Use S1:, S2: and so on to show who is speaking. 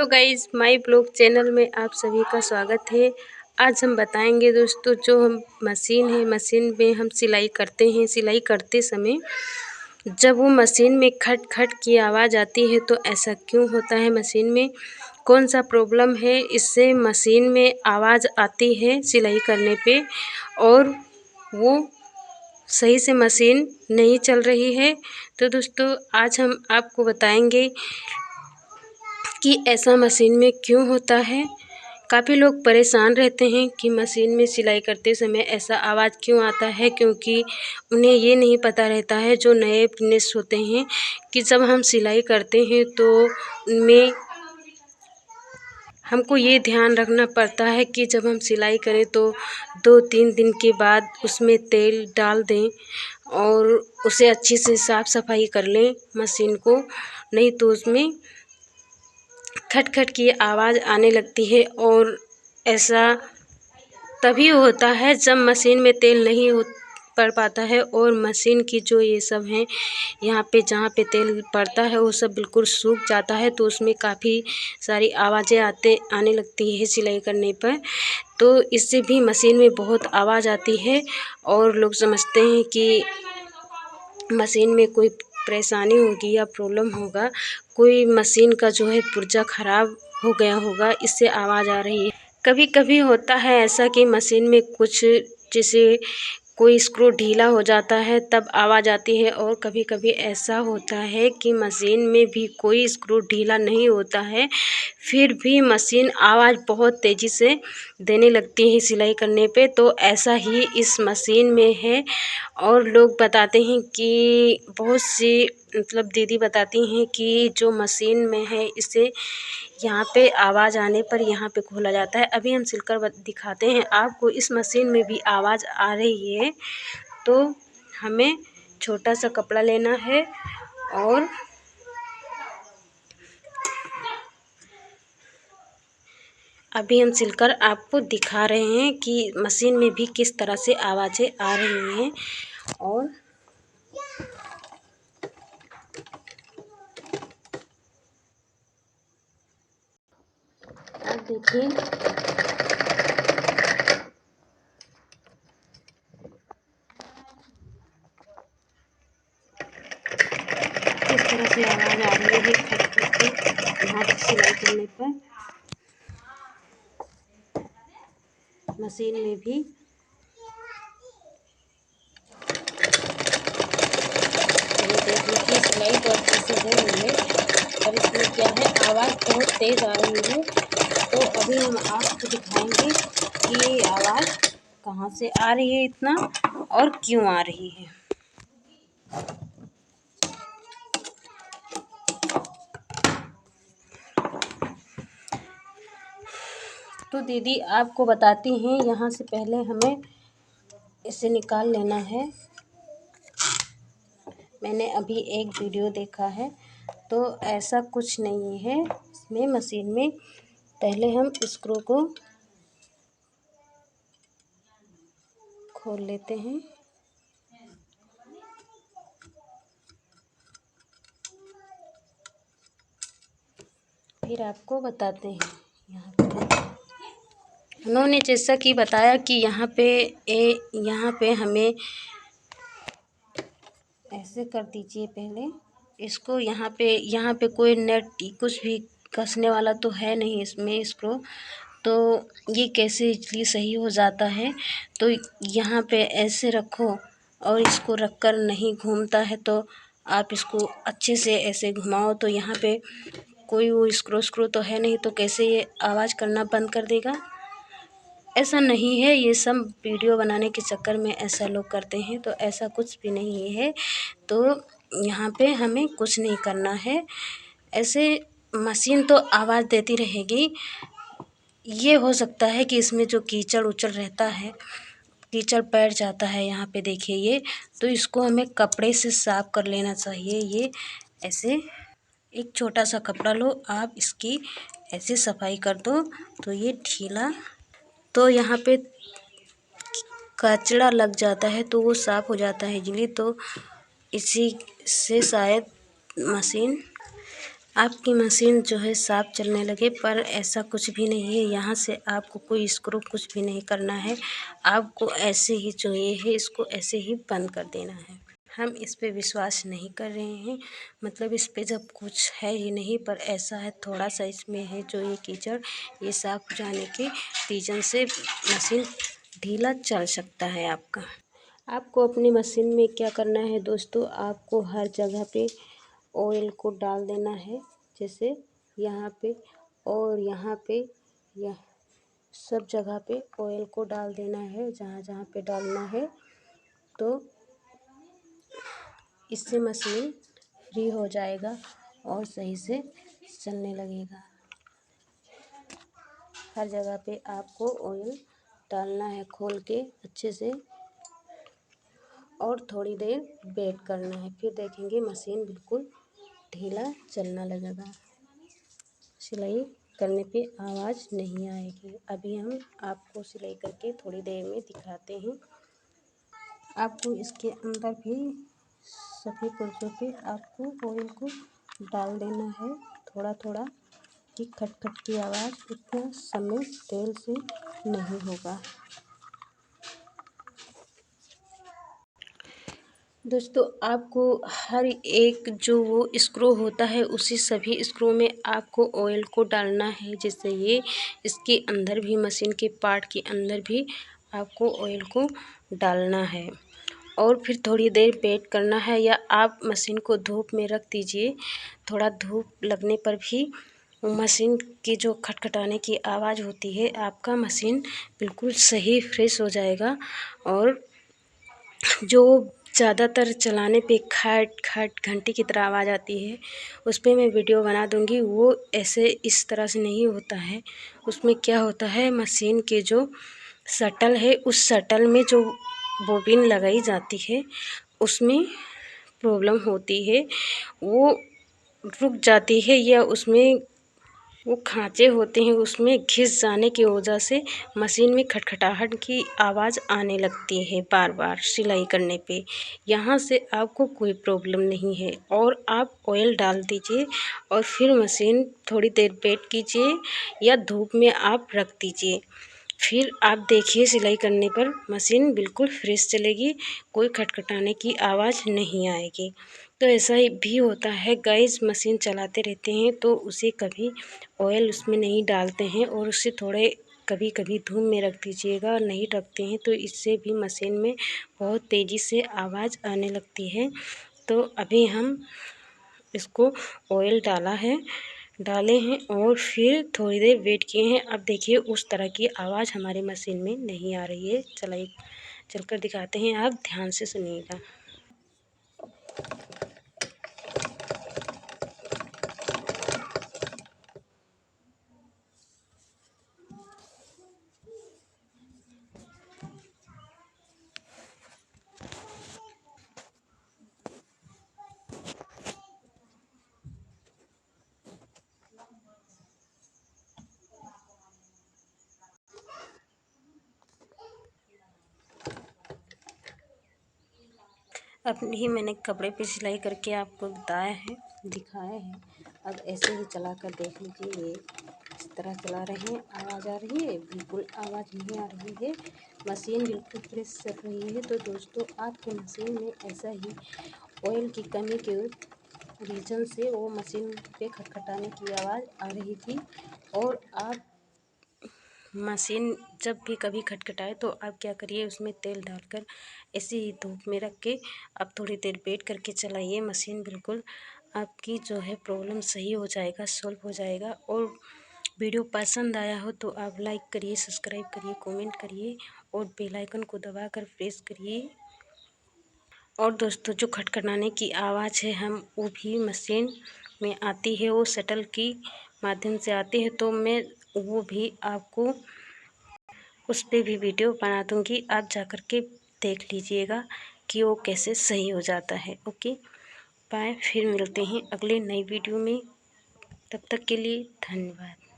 S1: Hello guys, my blog channel में आप सभी का स्वागत है। आज हम बताएंगे दोस्तों, जो हम मशीन है, मशीन में हम सिलाई करते हैं। सिलाई करते समय जब वो मशीन में खट खट की आवाज़ आती है तो ऐसा क्यों होता है? मशीन में कौन सा प्रॉब्लम है, इससे मशीन में आवाज़ आती है सिलाई करने पे और वो सही से मशीन नहीं चल रही है। तो दोस्तों आज हम आपको बताएंगे कि ऐसा मशीन में क्यों होता है। काफ़ी लोग परेशान रहते हैं कि मशीन में सिलाई करते समय ऐसा आवाज़ क्यों आता है, क्योंकि उन्हें ये नहीं पता रहता है, जो नए फिनिश होते हैं, कि जब हम सिलाई करते हैं तो उनमें हमको ये ध्यान रखना पड़ता है कि जब हम सिलाई करें तो 2-3 दिन के बाद उसमें तेल डाल दें और उसे अच्छे से साफ़ सफाई कर लें मशीन को, नहीं तो उसमें खट खट की आवाज़ आने लगती है। और ऐसा तभी होता है जब मशीन में तेल नहीं हो पड़ पाता है और मशीन की जो ये सब हैं, यहाँ पे जहाँ पे तेल पड़ता है वो सब बिल्कुल सूख जाता है, तो उसमें काफ़ी सारी आवाज़ें आने लगती है सिलाई करने पर। तो इससे भी मशीन में बहुत आवाज़ आती है और लोग समझते हैं कि मशीन में कोई परेशानी होगी या प्रॉब्लम होगा, कोई मशीन का जो है पुर्जा ख़राब हो गया होगा, इससे आवाज़ आ रही है। कभी कभी होता है ऐसा कि मशीन में कुछ, जैसे कोई स्क्रू ढीला हो जाता है तब आवाज़ आती है, और कभी कभी ऐसा होता है कि मशीन में भी कोई स्क्रू ढीला नहीं होता है, फिर भी मशीन आवाज़ बहुत तेज़ी से देने लगती है सिलाई करने पे। तो ऐसा ही इस मशीन में है। और लोग बताते हैं कि बहुत सी मतलब दीदी बताती हैं कि जो मशीन में है इसे यहाँ पे आवाज़ आने पर यहाँ पे खोला जाता है। अभी हम सिलकर दिखाते हैं आपको। इस मशीन में भी आवाज़ आ रही है, तो हमें छोटा सा कपड़ा लेना है और अभी हम सिलकर आपको दिखा रहे हैं कि मशीन में भी किस तरह से आवाज़ें आ रही हैं। और आप देखिए, किस तरह से आवाज़ आ रही है खट खट के यहाँ पर सिलाई करने पर। मशीन में भी ये देख लीजिए, सिलाई तो अच्छे से हो रही है, पर इसमें क्या है, आवाज़ बहुत तेज़ आ रही है। तो अभी हम आपको दिखाएंगे कि ये आवाज़ कहाँ से आ रही है इतना और क्यों आ रही है। तो दीदी आपको बताती हैं, यहाँ से पहले हमें इसे निकाल लेना है। मैंने अभी एक वीडियो देखा है, तो ऐसा कुछ नहीं है इसमें मशीन में। पहले हम स्क्रू को खोल लेते हैं, फिर आपको बताते हैं। यहाँ पे उन्होंने जैसा कि बताया कि यहाँ पे हमें ऐसे कर दीजिए पहले इसको। यहाँ पे कोई नेट कुछ भी कसने वाला तो है नहीं इसमें स्क्रू, तो ये कैसे इजली सही हो जाता है। तो यहाँ पे ऐसे रखो और इसको रखकर नहीं घूमता है, तो आप इसको अच्छे से ऐसे घुमाओ, तो यहाँ पे कोई वो स्क्रू तो है नहीं, तो कैसे ये आवाज़ करना बंद कर देगा। ऐसा नहीं है, ये सब वीडियो बनाने के चक्कर में ऐसा लोग करते हैं, तो ऐसा कुछ भी नहीं है। तो यहाँ पे हमें कुछ नहीं करना है, ऐसे मशीन तो आवाज़ देती रहेगी। ये हो सकता है कि इसमें जो कीचड़ उचड़ रहता है, कीचड़ बैठ जाता है यहाँ पे, देखिए ये, तो इसको हमें कपड़े से साफ कर लेना चाहिए। ये ऐसे एक छोटा सा कपड़ा लो आप, इसकी ऐसे सफाई कर दो, तो ये ढीला, तो यहाँ पे कचड़ा लग जाता है तो वो साफ़ हो जाता है इजली। तो इसी से शायद मशीन आपकी मशीन जो है साफ चलने लगे, पर ऐसा कुछ भी नहीं है। यहाँ से आपको कोई स्क्रू कुछ भी नहीं करना है। आपको ऐसे ही जो ये है इसको ऐसे ही बंद कर देना है। हम इस पे विश्वास नहीं कर रहे हैं, मतलब इस पे जब कुछ है ही नहीं, पर ऐसा है थोड़ा सा इसमें है जो ये कीचड़ ये साफ हो जाने के रीजन से मशीन ढीला चल सकता है आपका। आपको अपनी मशीन में क्या करना है दोस्तों, आपको हर जगह पे ऑयल को डाल देना है। जैसे यहाँ पे और यहाँ पे, यह सब जगह पे ऑयल को डाल देना है जहाँ जहाँ पे डालना है। तो इससे मशीन फ्री हो जाएगा और सही से चलने लगेगा। हर जगह पे आपको ऑयल डालना है खोल के अच्छे से, और थोड़ी देर वेट करना है। फिर देखेंगे मशीन बिल्कुल ढीला चलना लगेगा, सिलाई करने पे आवाज़ नहीं आएगी। अभी हम आपको सिलाई करके थोड़ी देर में दिखाते हैं। आपको इसके अंदर भी सभी पुर्जों पे आपको ऑयल को डाल देना है थोड़ा थोड़ा, कि खटखट की आवाज़ इतना समय तेल से नहीं होगा। दोस्तों आपको हर एक जो वो स्क्रू होता है उसी सभी स्क्रू में आपको ऑयल को डालना है, जिससे ये इसके अंदर भी मशीन के पार्ट के अंदर भी आपको ऑयल को डालना है। और फिर थोड़ी देर वेट करना है, या आप मशीन को धूप में रख दीजिए। थोड़ा धूप लगने पर भी मशीन की जो खटखटाने की आवाज़ होती है, आपका मशीन बिल्कुल सही फ्रेश हो जाएगा। और जो ज़्यादातर चलाने पे खट खट घंटी की तरह आवाज़ आती है, उस पर मैं वीडियो बना दूँगी। वो ऐसे इस तरह से नहीं होता है। उसमें क्या होता है, मशीन के जो शटल है उस शटल में जो बोबिन लगाई जाती है उसमें प्रॉब्लम होती है, वो रुक जाती है, या उसमें वो खाँचे होते हैं उसमें घिस जाने की वजह से मशीन में खटखटाहट की आवाज़ आने लगती है बार बार सिलाई करने पे। यहाँ से आपको कोई प्रॉब्लम नहीं है। और आप ऑयल डाल दीजिए और फिर मशीन थोड़ी देर वेट कीजिए, या धूप में आप रख दीजिए। फिर आप देखिए सिलाई करने पर मशीन बिल्कुल फ्रेश चलेगी, कोई खटखटाने की आवाज़ नहीं आएगी। तो ऐसा ही भी होता है गाइस, मशीन चलाते रहते हैं तो उसे कभी ऑयल उसमें नहीं डालते हैं, और उसे थोड़े कभी कभी धूप में रख दीजिएगा। नहीं रखते हैं तो इससे भी मशीन में बहुत तेज़ी से आवाज़ आने लगती है। तो अभी हम इसको ऑयल डाले हैं और फिर थोड़ी देर वेट किए हैं। अब देखिए उस तरह की आवाज़ हमारी मशीन में नहीं आ रही है। चलाइए चलकर दिखाते हैं, आप ध्यान से सुनिएगा। अपनी ही मैंने कपड़े पे सिलाई करके आपको बताया है, दिखाया है। अब ऐसे ही चला कर देख लीजिए, ये इस तरह चला रहे हैं, आवाज़ आ रही है, बिल्कुल आवाज़ नहीं आ रही है, मशीन बिल्कुल फ्रेश चल रही है। तो दोस्तों आपकी मशीन में ऐसा ही ऑयल की कमी के रीज़न से वो मशीन पे खटखटाने की आवाज़ आ रही थी। और आप मशीन जब भी कभी खटखटाए तो आप क्या करिए, उसमें तेल डालकर ऐसे ही धूप में रख के आप थोड़ी देर वेट करके चलाइए। मशीन बिल्कुल आपकी जो है प्रॉब्लम सही हो जाएगा, सॉल्व हो जाएगा। और वीडियो पसंद आया हो तो आप लाइक करिए, सब्सक्राइब करिए, कमेंट करिए और बेल आइकन को दबाकर प्रेस करिए। और दोस्तों जो खटखटाने की आवाज़ है हम वो भी मशीन में आती है, वो शटल की माध्यम से आती है। तो मैं वो भी आपको उस पे भी वीडियो बना दूँगी, आप जा कर के देख लीजिएगा कि वो कैसे सही हो जाता है। ओके बाय, फिर मिलते हैं अगले नई वीडियो में। तब तक के लिए धन्यवाद।